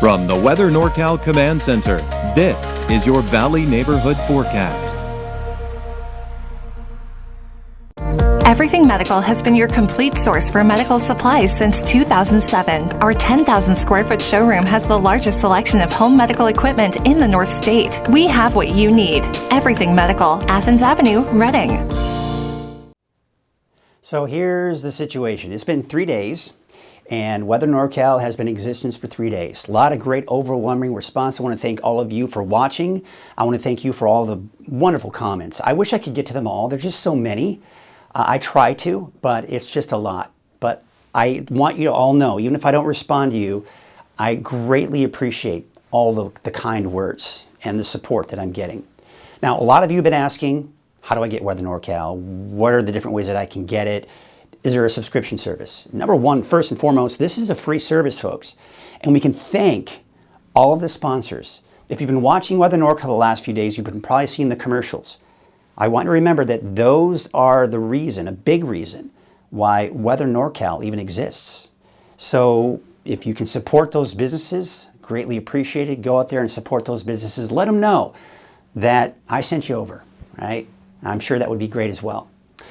From the Weather NorCal Command Center, this is your Valley Neighborhood Forecast. Everything Medical has been your complete source for medical supplies since 2007. Our 10,000 square foot showroom has the largest selection of home medical equipment in the North State. We have what you need. Everything Medical, Athens Avenue, Reading. So here's the situation. It's been 3 days, and Weather NorCal has been in existence for 3 days. A lot of great overwhelming response. I want to thank all of you for watching. I want to thank you for all the wonderful comments. I wish I could get to them all. There's just so many. I try to, but it's just a lot. But I want you to all know, even if I don't respond to you, I greatly appreciate all the kind words and the support that I'm getting. Now, a lot of you have been asking, how do I get Weather NorCal? What are the different ways that I can get it? Is there a subscription service? Number one, first and foremost, this is a free service, folks. And we can thank all of the sponsors. If you've been watching Weather NorCal the last few days, you've been probably seeing the commercials. I want to remember that those are the reason, a big reason, why Weather NorCal even exists. So if you can support those businesses, greatly appreciated. Go out there and support those businesses. Let them know that I sent you over, right? I'm sure that would be great as well.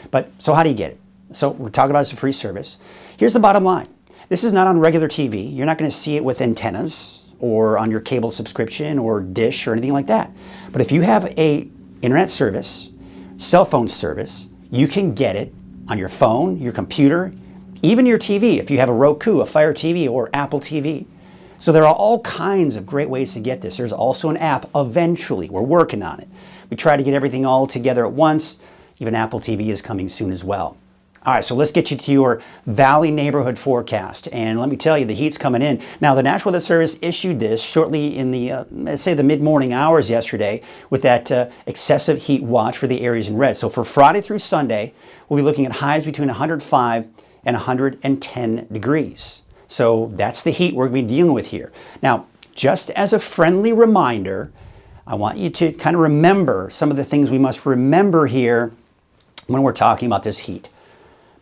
But so how do you get it? So we're talking about it's a free service. Here's the bottom line. This is not on regular TV. You're not going to see it with antennas or on your cable subscription or dish or anything like that. But if you have a internet service, cell phone service, you can get it on your phone, your computer, even your TV if you have a Roku, a Fire TV, or Apple TV. So there are all kinds of great ways to get this. There's also an app eventually. We're working on it. We try to get everything all together at once. Even Apple TV is coming soon as well. All right, so let's get you to your Valley neighborhood forecast. And let me tell you, the heat's coming in. Now, the National Weather Service issued this shortly in the, let's say, the mid-morning hours yesterday with that excessive heat watch for the areas in red. So for Friday through Sunday, we'll be looking at highs between 105 and 110 degrees. So that's the heat we're going to be dealing with here. Now, just as a friendly reminder, I want you to kind of remember some of the things we must remember here when we're talking about this heat.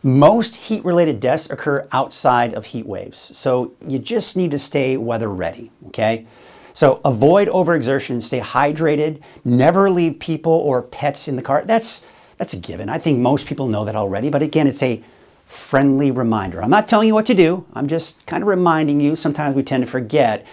Most heat-related deaths occur outside of heat waves, so you just need to stay weather ready, okay? So avoid overexertion, stay hydrated, never leave people or pets in the car. That's a given. I think most people know that already, but again, it's a friendly reminder. I'm not telling you what to do. I'm just kind of reminding you. Sometimes we tend to forget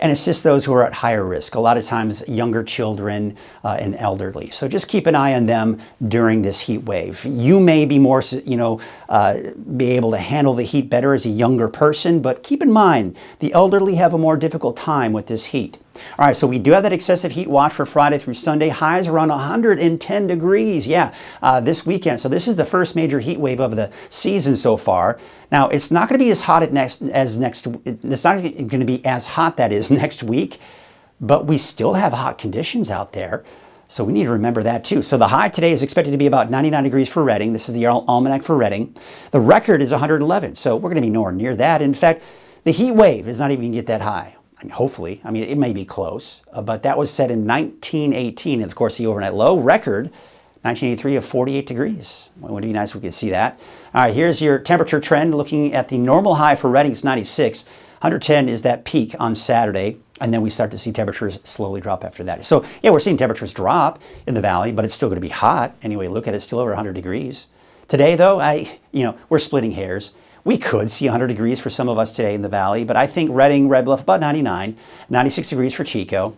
and assist those who are at higher risk, a lot of times younger children and elderly. So just keep an eye on them during this heat wave. You may be more, be able to handle the heat better as a younger person, but keep in mind, the elderly have a more difficult time with this heat. All right, so we do have that excessive heat watch for Friday through Sunday. Highs around 110 degrees, this weekend. So this is the first major heat wave of the season so far. Now, it's not going to be as hot it's not going to be as hot, that is, next week, but we still have hot conditions out there. So we need to remember that too. So the high today is expected to be about 99 degrees for Reading. This is the almanac for Reading. The record is 111, so we're going to be nowhere near that. In fact, the heat wave is not even going to get that high. Hopefully, I mean, it may be close, but that was set in 1918. And of course, the overnight low record, 1983 of 48 degrees. Well, it would be nice if we could see that. All right, here's your temperature trend. Looking at the normal high for Reading, it's 96. 110 is that peak on Saturday. And then we start to see temperatures slowly drop after that. So yeah, we're seeing temperatures drop in the valley, but it's still going to be hot. Anyway, look at it, still over 100 degrees. Today though, we're splitting hairs. We could see 100 degrees for some of us today in the valley, but I think Reading, Red Bluff, about 99, 96 degrees for Chico.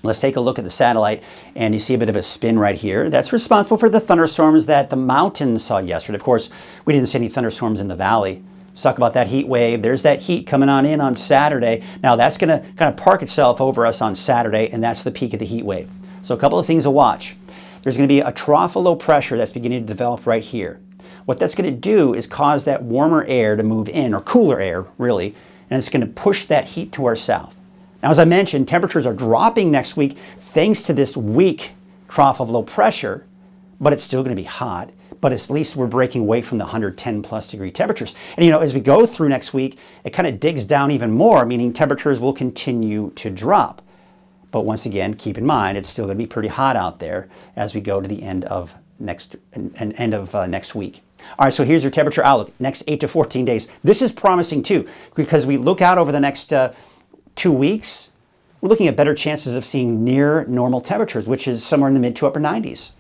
Let's take a look at the satellite, and you see a bit of a spin right here. That's responsible for the thunderstorms that the mountains saw yesterday. Of course, we didn't see any thunderstorms in the valley. Let's talk about that heat wave. There's that heat coming on Saturday. Now that's going to kind of park itself over us on Saturday, and that's the peak of the heat wave. So a couple of things to watch. There's going to be a trough of low pressure that's beginning to develop right here. What that's going to do is cause that warmer air to move in, or cooler air, really, and it's going to push that heat to our south. Now, as I mentioned, temperatures are dropping next week thanks to this weak trough of low pressure, but it's still going to be hot. But at least we're breaking away from the 110 plus degree temperatures. And as we go through next week, it kind of digs down even more, meaning temperatures will continue to drop. But once again, keep in mind, it's still going to be pretty hot out there as we go to the end of next week. All right, so here's your temperature outlook, next 8 to 14 days. This is promising too, because we look out over the next 2 weeks, we're looking at better chances of seeing near normal temperatures, which is somewhere in the mid to upper 90s.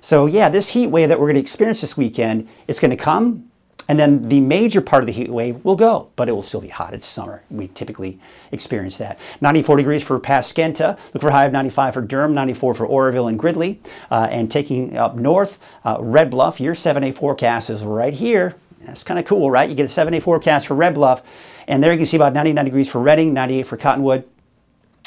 So yeah, this heat wave that we're going to experience this weekend, it's going to come, and then the major part of the heat wave will go, but it will still be hot. It's summer. We typically experience that. 94 degrees for Paskenta. Look for a high of 95 for Durham, 94 for Oroville and Gridley. And taking up north, Red Bluff, your 7-day forecast is right here. That's kind of cool, right? You get a 7-day forecast for Red Bluff, and there you can see about 99 degrees for Reading, 98 for Cottonwood,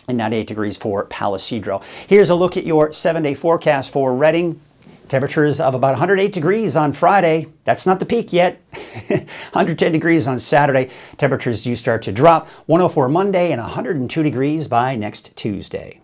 and 98 degrees for Palisadro. Here's a look at your 7-day forecast for Reading. Temperatures of about 108 degrees on Friday. That's not the peak yet. 110 degrees on Saturday. Temperatures do start to drop. 104 Monday and 102 degrees by next Tuesday.